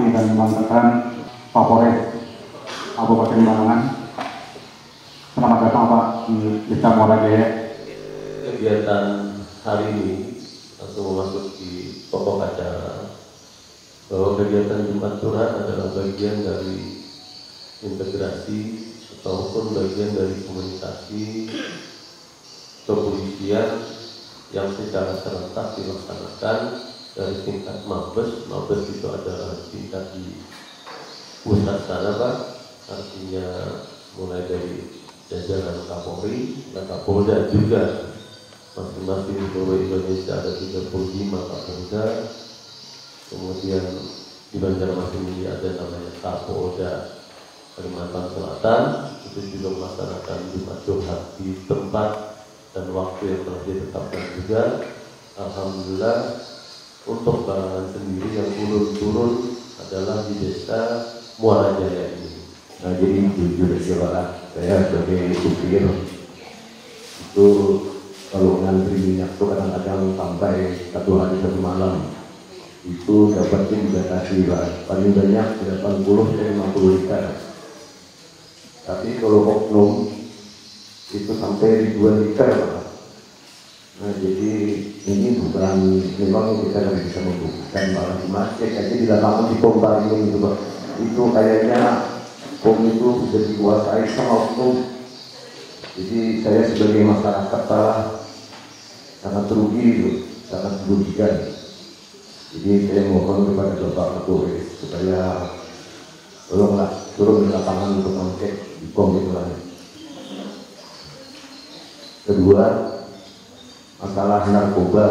kami dan mengatakan Kapolres Kabupaten Barangan. Selamat datang Pak di Desa Muara Jaya. Kegiatan hari ini langsung masuk di pokok acara bahwa kegiatan Jumat Curhat adalah bagian dari integrasi ataupun bagian dari komunikasi kepolisian yang secara serentak dilaksanakan dari tingkat Mabes. Mabes itu adalah tingkat di pusat sana Pak, artinya mulai dari jajaran Kapolri, Kapolda juga, masing-masing di seluruh Indonesia ada 35 Kapolda. Kemudian di Banjarmasin ini ada namanya Kapolda Kalimantan Selatan, itu juga melaksanakan Jumat Curhat di tempat dan waktu yang telah ditetapkan juga. Alhamdulillah untuk Barangan sendiri yang turun-turun adalah di Desa Muara Jaya ini. Nah, jadi jujur saja saya sebagai supir itu kalau ngantri minyak itu kadang-kadang sampai 1 hari 1 malam itu dapatnya dibatasi Pak, paling banyak 80-50 liter. Tapi kalau oknum itu sampai 2 liter Pak. Nah jadi ini bukan, memang kita nggak bisa membuktikan malah dimacet aja di lapangan di pompa ini gitu Pak. Itu kayaknya pom itu bisa dikuasai sama oknum. Jadi saya sebagai masyarakat sangat rugi itu, sangat merugikan. Jadi saya mohon kepada Bapak Kapolres supaya tolonglah turun di lapangan untuk mengecek di pom itu lagi. Kedua, masalah narkoba.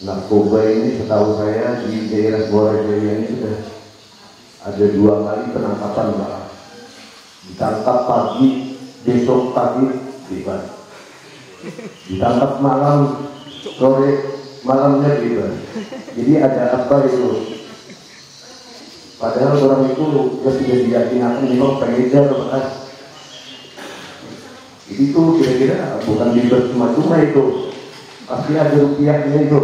Narkoba ini setahu saya di daerah Muara Jaya ini sudah ada 2 kali penangkapan Pak. Ditangkap pagi, besok pagi bebas. Ditangkap malam, sore, malamnya bebas. Jadi ada apa itu? Padahal orang itu sudah diyakinakan memang pengedar Pak. Itu kira-kira bukan bebas cuma-cuma itu. Pasti ada rupiahnya itu.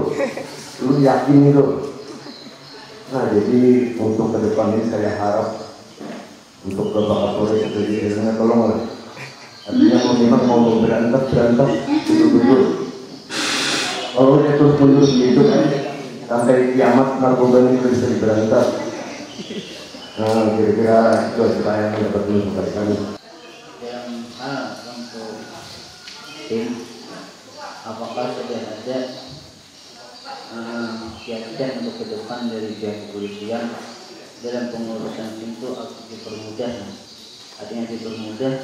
Lu yakin itu? Nah jadi untuk ke depan ini saya harap untuk Bapak Kapolres jadi tolonglah. Artinya memang mau berantas betul-betul. Kalau dia terus menerus gitu kan sampai kiamat narkoba ini bisa diberantas. Nah kira-kira itu saya yang dapat dulu dari kami. Yang untuk tim, apakah sudah ada kiat untuk ke depan dari pihak kepolisian dalam pengurusan SIM itu dipermudah, artinya dipermudah.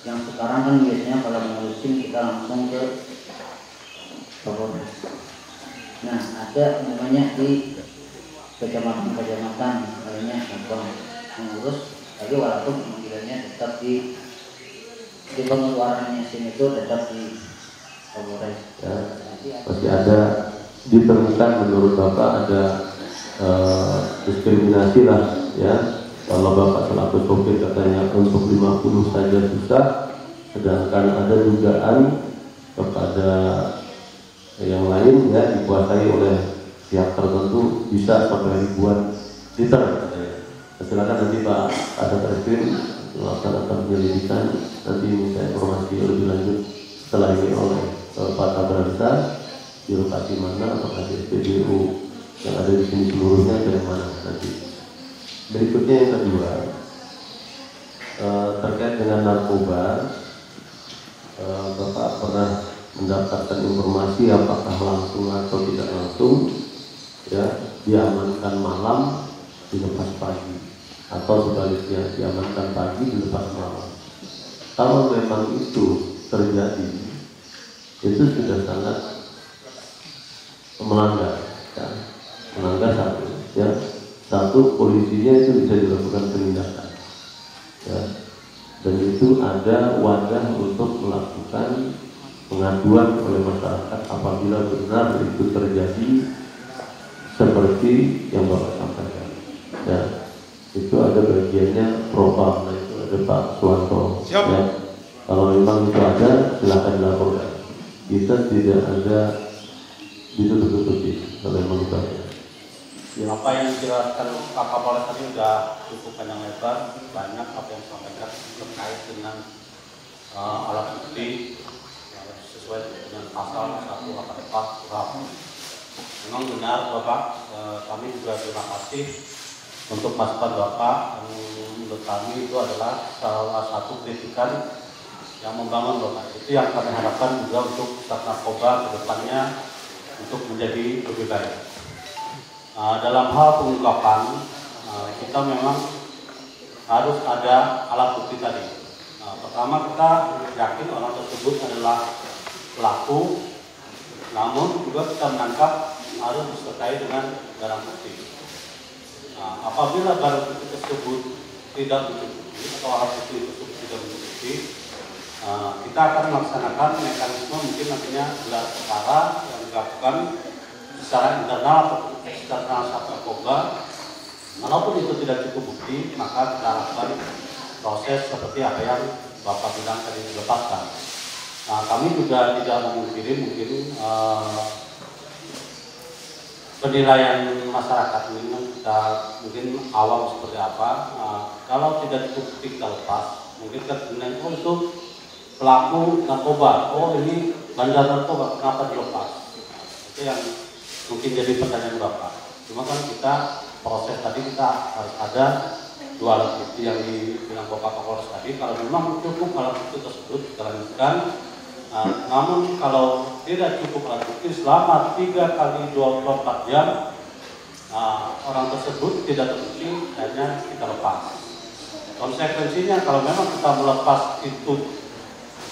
Yang sekarang kan biasanya kalau mengurus SIM kita langsung ke Kapolres. Nah ada namanya di kecamatan lainnya gampang mengurus, tapi walaupun pemanggilannya tetap di pengeluarannya SIM itu tetap di Kapolres. Ya, pasti ada ditemukan menurut Bapak ada diskriminasi lah ya. Kalau Bapak selaku sopir katanya untuk 50 saja susah, sedangkan ada dugaan kepada yang lain ya dikuasai oleh pihak tertentu bisa sampai ribuan liter. Silakan nanti Pak Kasat Reskrim melaksanakan penyelidikan, nanti minta informasi lebih lanjut setelah ini oleh Pak Tabranta di lokasi mana, apakah di SPBU yang ada di sini seluruhnya dari mana nanti. Berikutnya yang kedua terkait dengan narkoba, Bapak pernah mendapatkan informasi apakah langsung atau tidak langsung ya diamankan malam dilepas pagi atau sebaliknya diamankan pagi dilepas malam. Kalau memang itu terjadi, itu sudah sangat melanggar ya. Melanggar satu polisinya itu bisa dilakukan penindakan ya. Dan itu ada wadah untuk melakukan pengaduan oleh masyarakat apabila benar itu terjadi seperti yang Bapak sampaikan ya. Itu ada bagiannya propam, nah itu ada Pak Suwanto ya. Kalau memang itu ada silakan dilaporkan. Kita tidak ada ditutup-tutupi kalau memang itu ada. Apa yang dijelaskan Pak Kapolres tadi sudah cukup panjang lebar, banyak apa yang disampaikan terkait dengan alat bukti sesuai dengan pasal 184 KUHP. Memang benar Bapak, kami juga terima kasih untuk masukan Bapak. Menurut kami itu adalah salah satu kritikan yang membangun Bapak. Itu yang kami harapkan juga untuk Sat Narkoba ke depannya untuk menjadi lebih baik. Dalam hal pengungkapan, kita memang harus ada alat bukti tadi. Pertama, kita yakin orang tersebut adalah pelaku, namun juga kita menangkap harus disertai dengan barang bukti. Apabila barang bukti tersebut tidak mencukupi atau alat bukti tersebut tidak mencukupi, kita akan melaksanakan mekanisme mungkin nantinya gelar perkara yang dilakukan secara internal atau eksternal Sat Narkoba. Walaupun itu tidak cukup bukti, maka kita lakukan proses seperti apa yang Bapak bilang tadi dilepaskan. Kami juga tidak memungkiri mungkin penilaian masyarakat ini kita mungkin awam seperti apa. Kalau tidak cukup bukti kita lepas, mungkin kita menilai itu pelaku narkoba, ini bandar narkoba, kenapa dilepas? Itu yang mungkin jadi pertanyaan Bapak. Cuma kan kita proses tadi kita harus ada dua alat bukti yang dibilang Bapak Kapolres tadi. Kalau memang cukup alat bukti tersebut kita lanjutkan. Namun kalau tidak cukup alat bukti selama 3 kali 24 jam orang tersebut tidak terbukti, hanya kita lepas. Konsekuensinya kalau memang kita melepas itu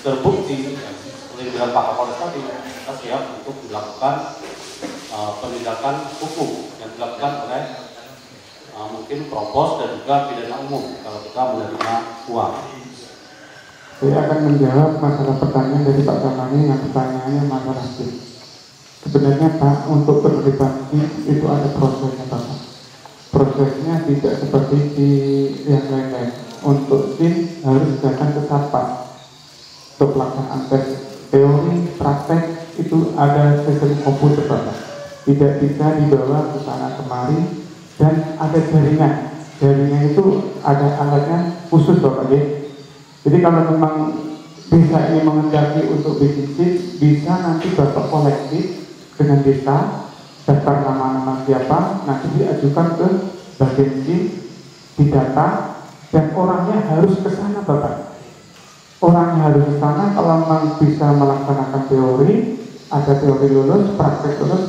terbukti, seperti bilang Pak Kapolres tadi, kita siap untuk dilakukan penindakan hukum yang dilakukan oleh mungkin propos dan juga pidana umum kalau kita menerima uang. Saya akan menjawab masalah pertanyaan dari Pak Samani yang pertanyaannya masalah SIM. Sebenarnya Pak, untuk penerbitan SIM itu ada prosesnya Pak. Prosesnya tidak seperti di yang lain-lain. Untuk SIM harus datang ke Satpas untuk pelaksanaan tes teori, praktek itu ada sistem komputer Pak. Tidak bisa dibawa ke sana kemari dan ada jaringan. Jaringan itu ada alatnya khusus Bapak ya. Jadi kalau memang desa ini mengendaki untuk bikin SIM, bisa nanti Bapak koleksi dengan desa, daftar nama-nama siapa, nanti diajukan ke bagian SIM, didata, dan orangnya harus ke sana Bapak. Orangnya harus ke sana kalau memang bisa melaksanakan teori, ada teori lulus, praktek lulus,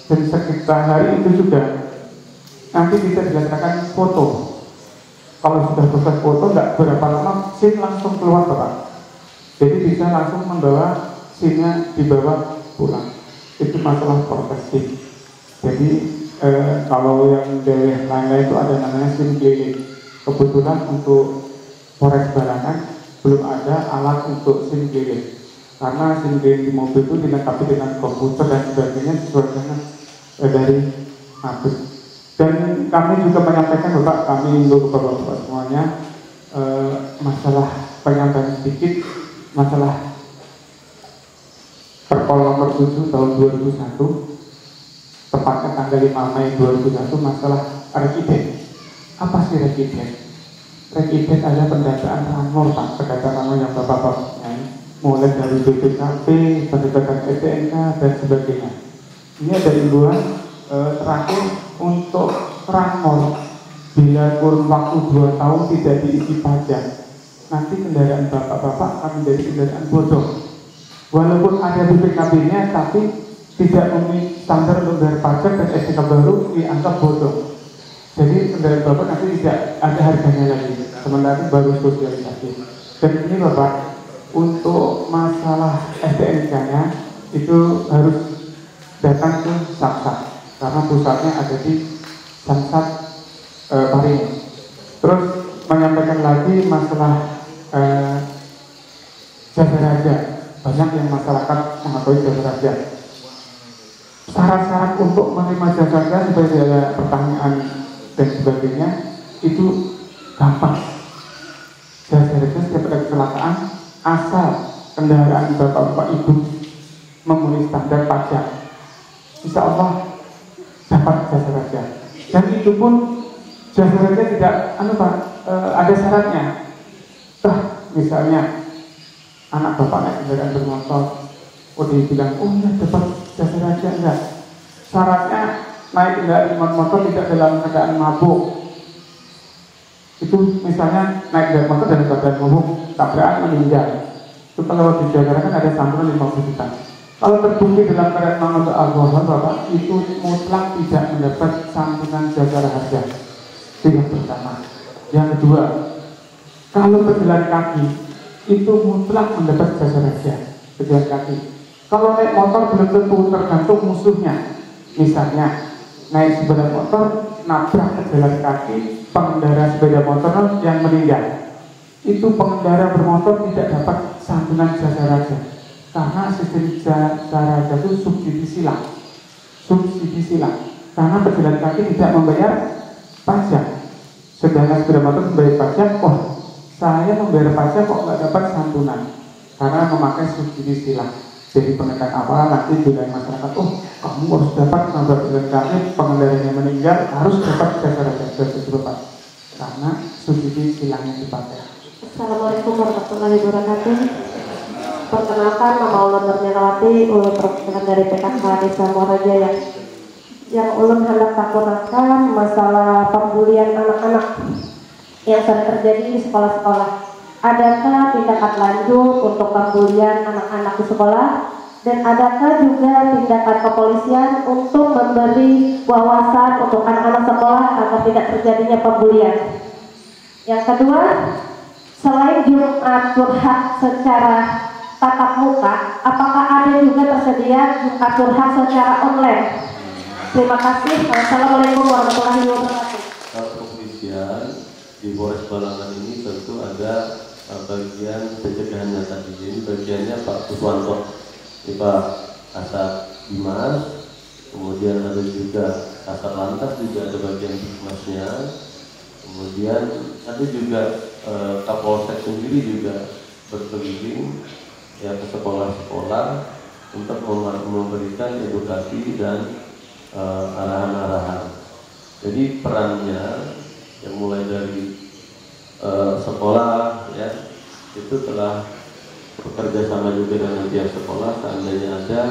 dan sekitar hari itu juga nanti bisa dilaksanakan foto. Kalau sudah selesai foto, nggak berapa lama SIM langsung keluar Bapak. Jadi bisa langsung membawa SIM-nya dibawa pulang. Itu masalah proses SIM. Jadi kalau yang dari lain-lain itu ada namanya SIM klinik. Kebetulan untuk Polres Barangan belum ada alat untuk SIM klinik. Karena SIM klinik di mobil itu dilengkapi dengan komputer dan sebagainya sesuai dengan dari Mabes. Dan kami juga menyampaikan Bapak, kami untuk Bapak semuanya masalah penyampaian sedikit masalah Perpol nomor 7 tahun 2001, tepatnya tanggal 5 Mei 2001, masalah rekiden. Apa sih rekiden? Rekiden adalah pendataan ranmor Pak, pendataan ranmor yang Bapak mulai dari BPKP, pendataan STNK dan sebagainya. Ini ada himbauan terakhir untuk ranmor bila kurun waktu 2 tahun tidak diisi pajak, nanti kendaraan bapak-bapak akan menjadi kendaraan bodong. Walaupun ada BPKB-nya, tapi tidak memenuhi standar untuk bayar pajak dan STNK baru dianggap bodong. Jadi kendaraan bapak nanti tidak ada harganya lagi, sementara baru sosialisasi. Dan ini Bapak, untuk masalah STNK-nya itu harus datang ke Samsat, karena pusatnya ada di Samsat Paring. Terus menyampaikan lagi masalah jasa raja. Banyak yang masyarakat mengakui jasa raja. Syarat-syarat untuk menerima jasa raja seperti ada pertanyaan dan sebagainya itu gampang. Jasa raja setiap ada kecelakaan, asal kendaraan bapak-bapak ibu memenuhi standar pajak, insya Allah dapat jasa raja. Dan itu pun jasa raja tidak ada syaratnya. Misalnya anak bapak naik kendaraan bermotor, dibilang ya dapat jasa raja, enggak. Syaratnya naik kendaraan bermotor tidak dalam keadaan mabuk. Itu misalnya naik kendaraan motor dalam keadaan mabuk, tabrakan meninggal. Itu kalau dijagakan ada santunan 50 juta. Kalau terbukti dalam keadaan mabuk alkohol, bapak itu mutlak tidak mendapat santunan jasa raja. Itu yang pertama. Yang kedua, kalau berjalan kaki itu mutlak mendapat jasa raja berjalan kaki. Kalau naik motor belum tentu, tergantung musuhnya. Misalnya naik sepeda motor nabrak pejalan kaki pengendara sepeda motor yang meninggal, itu pengendara bermotor tidak dapat santunan jasa raja karena sistem jasa raja itu subsidi silang. Karena pejalan kaki tidak membayar pajak, sedangkan sepeda motor membayar pajak. Saya membayar pajak kok nggak dapat santunan karena memakai subsidi silang. Jadi penegak awal nanti bila masyarakat, kamu harus dapat nabrak pejalan kaki pengendaranya meninggal harus dapat jasa raja karena subsidi silangnya dipakai. Assalamualaikum warahmatullahi wabarakatuh. Perkenalkan, nama Ulun Nurmilawati, Ulun perwakilan dari PKK Desa Muarajaya. Yang Ulun hendak takutkan masalah pembulian anak-anak yang sering terjadi di sekolah-sekolah. Adakah tindakan lanjut untuk pembulian anak-anak di sekolah? Dan adakah juga tindakan kepolisian untuk memberi wawasan untuk anak-anak sekolah agar tidak terjadinya pembulian? Yang kedua, selain Jumat curhat secara tatap muka, apakah ada juga tersedia Jumat curhat secara online? Terima kasih. Assalamualaikum warahmatullahi wabarakatuh. Kalau kepolisian di Polres Balangan ini tentu ada bagian pencegahannya tadi. Ini bagiannya Pak Kuswanto, Pak Kasat Dimas, kemudian ada juga Kasat Lantas, juga ada bagian Dimasnya, kemudian ada juga Kapolsek sendiri juga berkeliling ya ke sekolah-sekolah untuk memberikan edukasi dan arahan-arahan. Jadi perannya yang mulai dari sekolah ya itu telah bekerja sama juga dengan pihak sekolah. Seandainya ada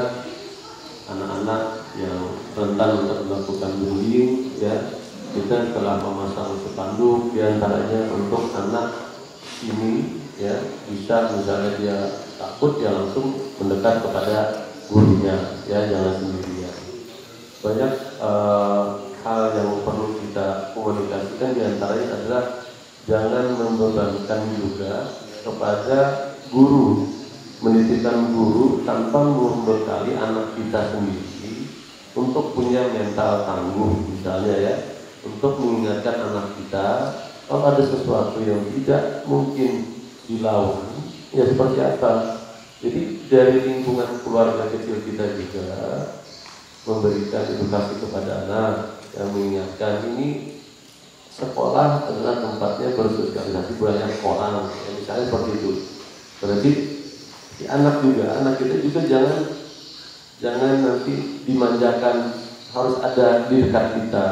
anak-anak yang rentan untuk melakukan bullying ya, kita telah memasang spanduk diantaranya untuk anak ini ya, bisa misalnya dia takut ya langsung mendekat kepada gurunya ya, jangan sendirian. Banyak hal yang perlu kita komunikasikan, diantaranya adalah jangan membebankan juga kepada guru, menitipkan guru tanpa membekali anak kita sendiri untuk punya mental tangguh misalnya ya, untuk mengingatkan anak kita kalau ada sesuatu yang tidak mungkin dilawan ya seperti apa. Jadi dari lingkungan keluarga kecil kita juga memberikan edukasi kepada anak yang mengingatkan ini sekolah adalah tempatnya bersosialisasi banyak orang ya, misalnya seperti itu. Berarti si anak kita juga jangan nanti dimanjakan harus ada di dekat kita.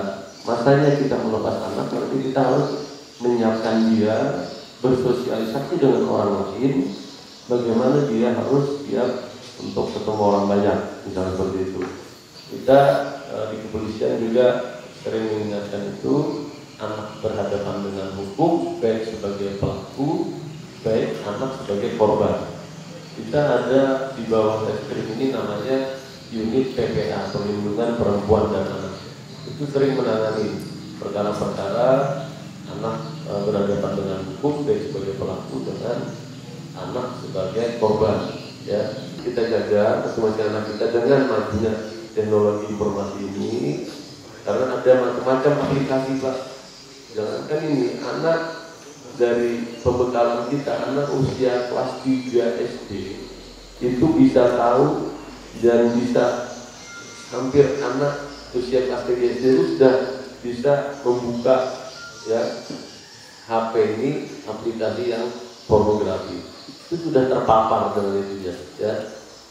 Masanya kita melepas anak, berarti kita harus menyiapkan dia bersosialisasi dengan orang lain. Bagaimana dia harus siap untuk ketemu orang banyak, misalnya seperti itu. Kita di kepolisian juga sering mengingatkan itu. Anak berhadapan dengan hukum, baik sebagai pelaku, baik anak sebagai korban. Kita ada di bawah Reskrim ini namanya unit PPA, Perlindungan Perempuan dan Anak. Itu sering menangani perkara-perkara anak berhadapan dengan hukum, baik sebagai pelaku dengan anak sebagai korban. Ya, kita jaga masing-masing anak kita dengan majunya teknologi informasi ini, karena ada macam-macam aplikasi Pak. Jangankan ini, anak dari pembekalan kita, anak usia kelas 3 SD itu bisa tahu dan bisa hampir anak usia kelas 3 SD itu sudah bisa membuka ya HP ini aplikasi yang pornografi. Itu sudah terpapar dengan itu ya.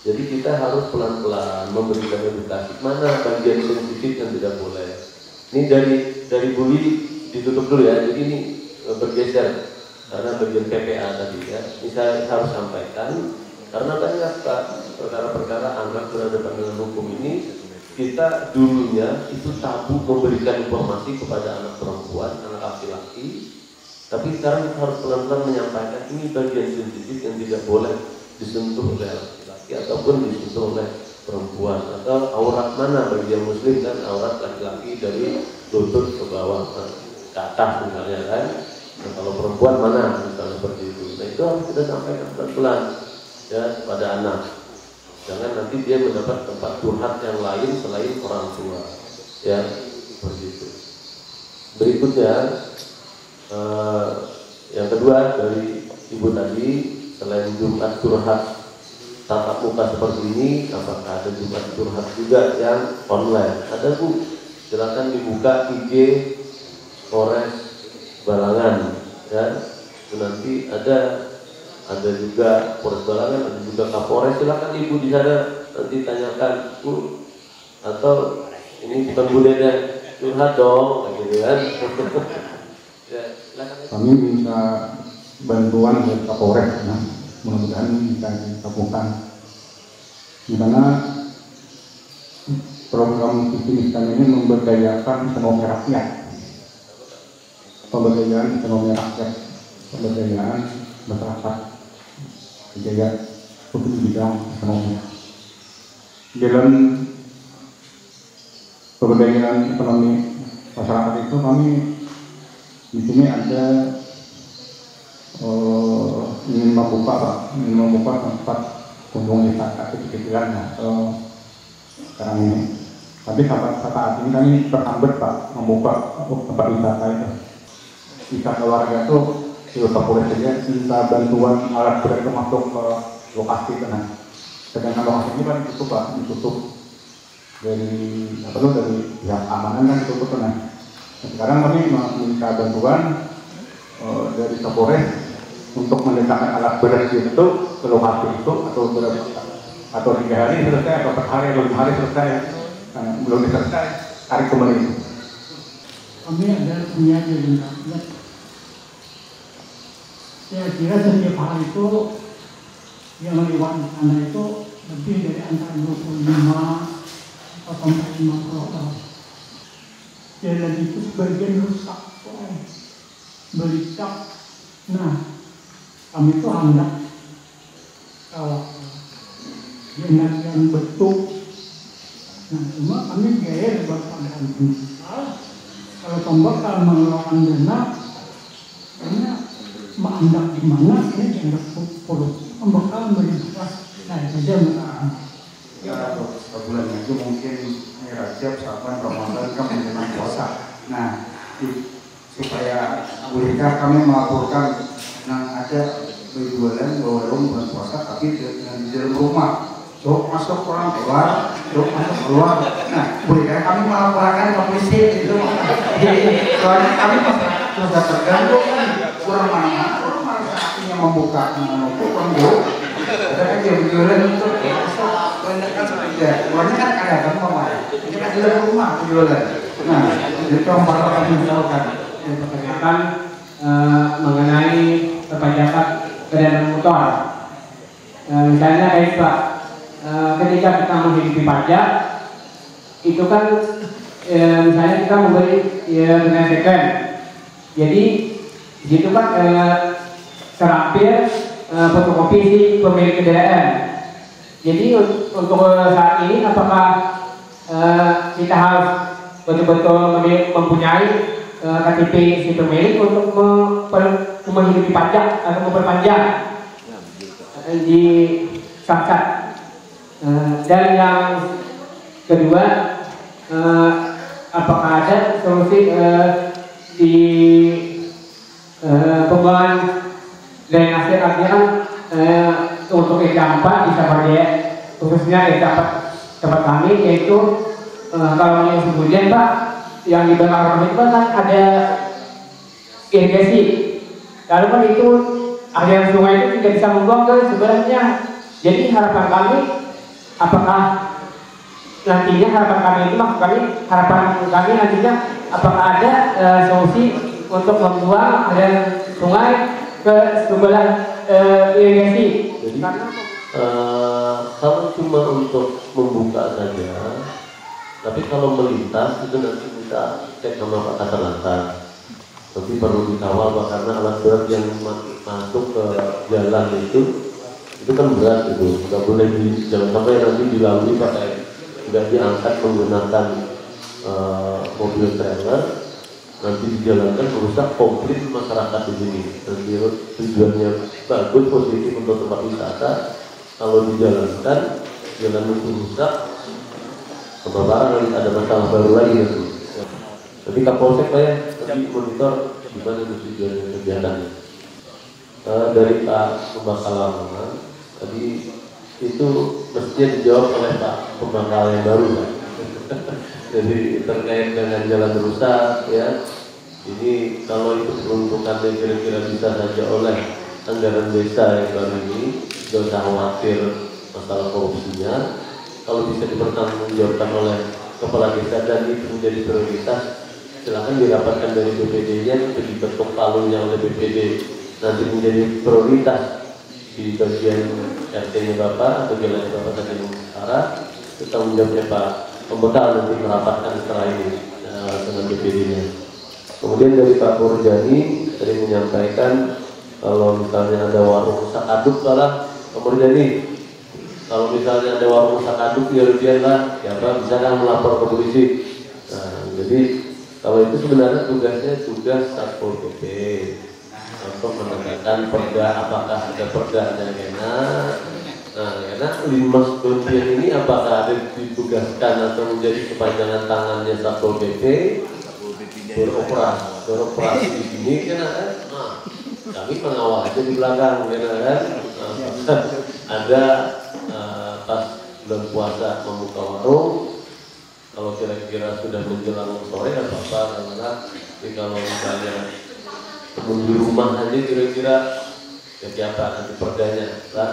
Jadi kita harus pelan-pelan memberikan edukasi mana bagian sensitif yang tidak boleh. Ini dari Buli ditutup dulu ya. Jadi ini bergeser karena bagian PPA tadi ya. Ini saya harus sampaikan karena banyak Pak perkara-perkara anak berhadapan dengan hukum ini kita dulunya itu tabu memberikan informasi kepada anak perempuan, anak laki-laki. Tapi sekarang kita harus pelan-pelan menyampaikan ini bagian sensitif yang tidak boleh disentuh oleh laki-laki ataupun disentuh oleh perempuan, atau aurat mana bagi yang muslim dan aurat laki-laki dari lutut ke bawah ke atas misalnya kan. Nah, kalau perempuan mana misalnya seperti itu. Nah itu harus kita sampaikan pelan-pelan ya pada anak. Jangan nanti dia mendapat tempat curhat yang lain selain orang tua ya seperti itu. Berikutnya yang kedua dari ibu tadi, selain Jumat curhat tatap muka seperti ini, apakah ada Jumat curhat juga yang online? Ada Bu, silakan dibuka IG Polres Balangan ya. Nanti ada juga Polres Balangan, ada juga Kapolres. Silakan Ibu di sana nanti tanyakan Bu, atau ini bukan Bu Dede curhat dong, kayak gitu kan. Ya, kami minta bantuan dari Kapolres ya. Mudah-mudahan bisa ditemukan di mana program visi kami ini memberdayakan ekonomi rakyat, pemberdayaan ekonomi rakyat, pemberdayaan masyarakat, berjaya untuk bidang ekonomi. Dalam pemberdayaan ekonomi masyarakat itu kami di sini ada ingin membuka tempat kunjung wisata kecil-kecilan atau sekarang ini. Tapi saat ini kami terhambat Pak membuka tempat wisata itu. Wisata warga itu Kapolres saja minta bantuan alat berat masuk ke lokasi itu. Nah, sedangkan lokasi ini kan ditutup Pak, ditutup dari pihak keamanan kan ditutup. Nah, sekarang kami meminta bantuan dari Kapolres untuk meletakkan alat berat itu ke lokasi itu atau 3 hari selesai atau 4 hari atau 5 hari selesai, belum selesai tarik kembali. Kami ada punya dari rakyat. Saya kira setiap hari itu yang lewat di sana itu lebih dari antara 25 atau 50 jalan itu sebagian rusak, bericak. Nah, kami itu hendak kalau dengan yang betul. Nah, cuma kami gaya berpandang kalau pembakar mengeluarkan dana, karena menganggap di mana ini dianggap korupsi, pembakar berikhlas. Nah, itu saja ya, sebulan itu mungkin Rajab, Syaban, Ramadan kan menjelang puasa. Nah, supaya bolehkah kami melaporkan ada berjualan warung bulan puasa tapi dengan di dalam rumah, so masuk orang keluar, so masuk keluar. Nah, bolehkah kami melaporkan ke polisi itu? Soalnya kami sudah terganggu kan, kurang mana saatnya membuka kurang jauh. Ada aja berjualan itu, ya, warnanya kan ada kan mama, ini kan di dalam rumah berjualan. Nah, itu yang baru kami tawarkan. Pertanyaan mengenai perpajakan kendaraan motor. Misalnya Pak, ketika kita menghidupi pajak itu kan misalnya kita membeli dengan second. Jadi di situ kan terampil fotokopi si pemilik kendaraan. Jadi untuk saat ini apakah kita harus betul-betul mempunyai KTP si pemilik untuk menghidupi pajak atau memperpanjang di Samsat. Dan yang kedua, apakah ada solusi di pembangunan drainase, artinya kan untuk EK 4 di Sabarjaya, khususnya EK 4 tempat kami, yaitu kalau yang kemudian Pak, yang di belakang itu kan ada irigasi. Lalu kan itu aliran sungai itu tidak bisa membuang ke sebenarnya. Jadi harapan kami, apakah nantinya harapan kami itu harapan kami nantinya apakah ada solusi untuk membuang aliran sungai ke sebelah irigasi? Jadi kalau cuma untuk membuka saja, tapi kalau melintas itu nanti kita cek sama Pak Kasar Lantas. Tapi perlu dikawal Pak, karena alat berat yang masuk ke jalan itu kan berat itu, nggak boleh jangan sampai nanti dilalui pakai nggak diangkat menggunakan mobil trailer, nanti dijalankan merusak komplit masyarakat di sini. Nanti tujuannya bagus, positif untuk tempat wisata, kalau dijalankan jalan itu rusak, kebakaran nanti ada masalah baru lagi nanti. Jadi Kapolsek Pak ya, nanti monitor gimana tujuannya kegiatannya. Dari Pak Pembakalan tadi itu mestinya dijawab oleh Pak Pembakal yang baru Pak. Jadi terkait dengan jalan rusak ya, ini kalau itu peruntukannya kira-kira bisa saja oleh anggaran desa yang baru ini, tidak usah khawatir masalah korupsinya. Kalau bisa dipertanggungjawabkan oleh kepala desa dan itu menjadi prioritas, silakan dirapatkan dari BPD-nya, itu diketuk palunya oleh BPD, nanti menjadi prioritas di bagian RT-nya Bapak atau jalannya Bapak tadi Utara, itu tanggung jawabnya Pak Pembekal nanti merapatkan setelah ini dengan BPD-nya. Kemudian dari Pak Purjani tadi menyampaikan kalau misalnya ada warung rusak aduk lah, Pak Purjani, kalau misalnya ada warung rusak aduk dia lah, ya Pak bisa kan melapor ke polisi. Nah, jadi kalau itu sebenarnya tugas Satpol PP untuk menegakkan perda, apakah ada perdanya enak. Nah, karena Linmas Donian ini apakah ada ditugaskan atau menjadi kepanjangan tangannya Satpol PP beroperasi di sini kan? Nah, kami pengawal aja di belakang kan? Ada pas bulan puasa membuka warung, kalau kira-kira sudah menjelang sore apa-apa, karena kalau misalnya di rumah aja kira-kira ya siapa nanti perdanya lah.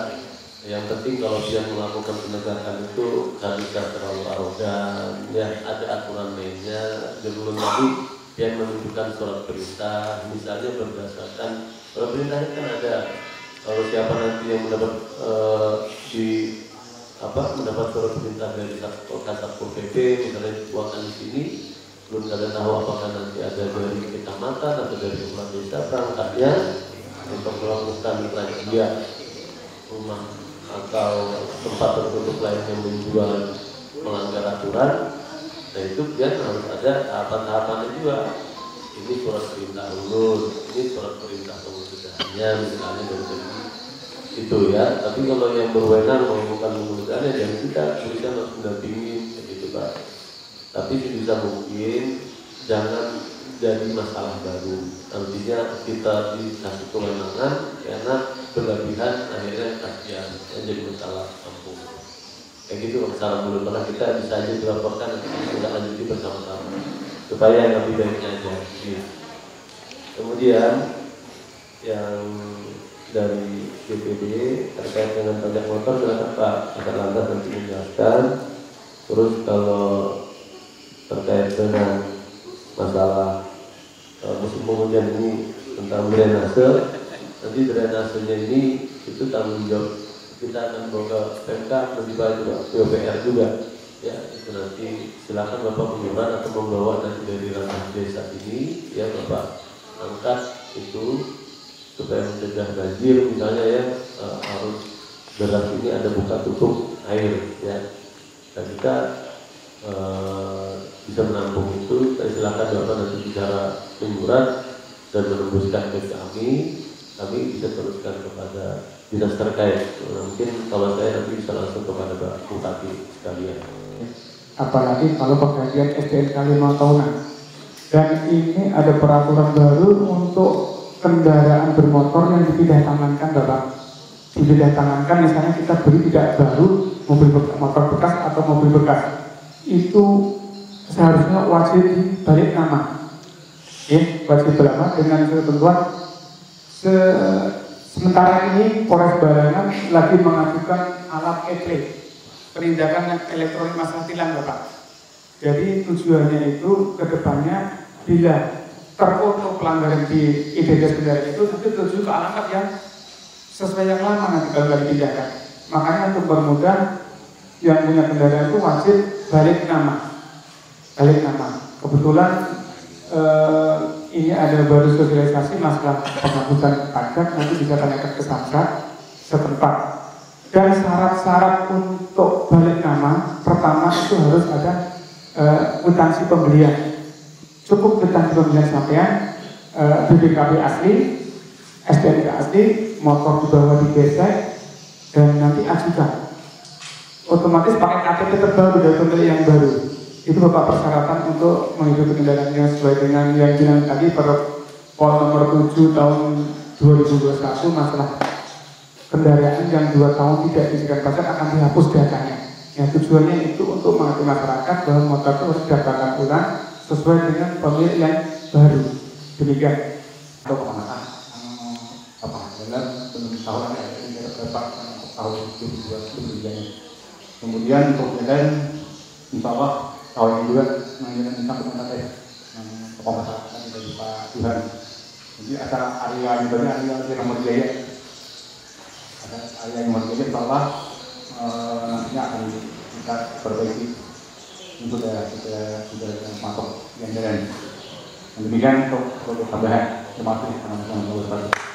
Yang penting kalau dia melakukan penegakan itu nggak bisa terlalu arogan, ya ada aturan mainnya. Sebelum lagi dia menunjukkan surat perintah, misalnya berdasarkan surat perintahnya kan ada. Kalau siapa nanti yang mendapat mendapat surat perintah dari Satpol PP, misalnya dituakan di sini, belum ada tahu apakah nanti ada dari kecamatan atau dari kepala desa, perangkatnya untuk melakukan razia rumah atau tempat tertutup lain yang menjual melanggar aturan. Nah itu dia harus ada tahapan-tahapannya juga. Ini surat perintah lulus, ini surat perintah pengusutannya misalnya dari itu ya. Tapi kalau yang berwenang melakukan pengusutannya dan kita harus mendampingi begitu Pak. Tapi sebisa mungkin jangan jadi masalah baru. Artinya kita dikasih kewenangan karena berlebihan akhirnya kasihan jadi masalah kampung. Kayak gitu secara belum pernah kita bisa aja dilaporkan dan kita lanjuti bersama-sama supaya yang lebih baiknya aja. Kemudian yang dari BPD terkait dengan pajak motor silakan Pak Kasar Lantas nanti menjelaskan. Terus kalau terkait dengan masalah musim penghujan ini tentang drainase, nanti drainasenya ini itu tanggung jawab kita akan bawa ke PMK nanti PUPR juga ya. Itu nanti silakan Bapak penguran atau membawa nanti dari ranah desa ini ya Bapak angkat itu supaya mencegah banjir misalnya ya, harus deras ini ada buka tutup air ya, dan kita bisa menampung itu. Silakan Bapak nanti bicara penguran dan menembuskan ke kami bisa teruskan kepada dinas terkait. Mungkin kalau saya nanti bisa langsung kepada Pak Bupati sekalian. Apalagi kalau pergantian SDNK 5 tahunan. Dan ini ada peraturan baru untuk kendaraan bermotor yang dipindah tangankan Bapak. Dipindah tangankan misalnya kita beli tidak baru motor bekas atau mobil bekas, itu seharusnya wajib dibalik nama. Wajib berlama dengan ketentuan. Sementara ini Polres Barangan lagi mengajukan alat EP penindakan elektronik masalah tilang Bapak. Jadi tujuannya itu kedepannya bila terfoto pelanggaran di identitas kendaraan itu nanti tuju ke alamat yang sesuai yang lama nanti kalau nggak dipindahkan. Makanya untuk mempermudah yang punya kendaraan itu wajib balik nama. Kebetulan ini ada baru sosialisasi masalah penghapusan pajak, nanti bisa tanyakan ke Samsat setempat. Dan syarat-syarat untuk balik nama pertama itu harus ada kwitansi pembelian. Cukup kwitansi pembelian sampean, BPKB asli, STNK asli, motor dibawa digesek, dan nanti ajukan. Otomatis pakai KTP terbaru dari pemilik yang baru. Itu Bapak persyaratan untuk menghidupi kendaraan yang sesuai dengan yang bilang tadi Perpol nomor 7 tahun 2021 masalah kendaraan yang 2 tahun tidak dikenakan pajak akan dihapus datanya. Ya, tujuannya itu untuk mengerti masyarakat bahwa motor itu harus didaftarkan ulang sesuai dengan pemilik yang baru. Demikian. Atau pemanasan dalam pengetahuan yang dapat tahun 2022. Kemudian untuk jalan, insya Allah tahun ini juga menjalankan tentang pemanasan pemasaran dari Pak Tuhan. Jadi acara area misalnya area nomor jaya, ada area nomor jaya, insya Allah nantinya akan kita perbaiki untuk sudah masuk yang jalan. Demikian untuk tambahan. Terima kasih.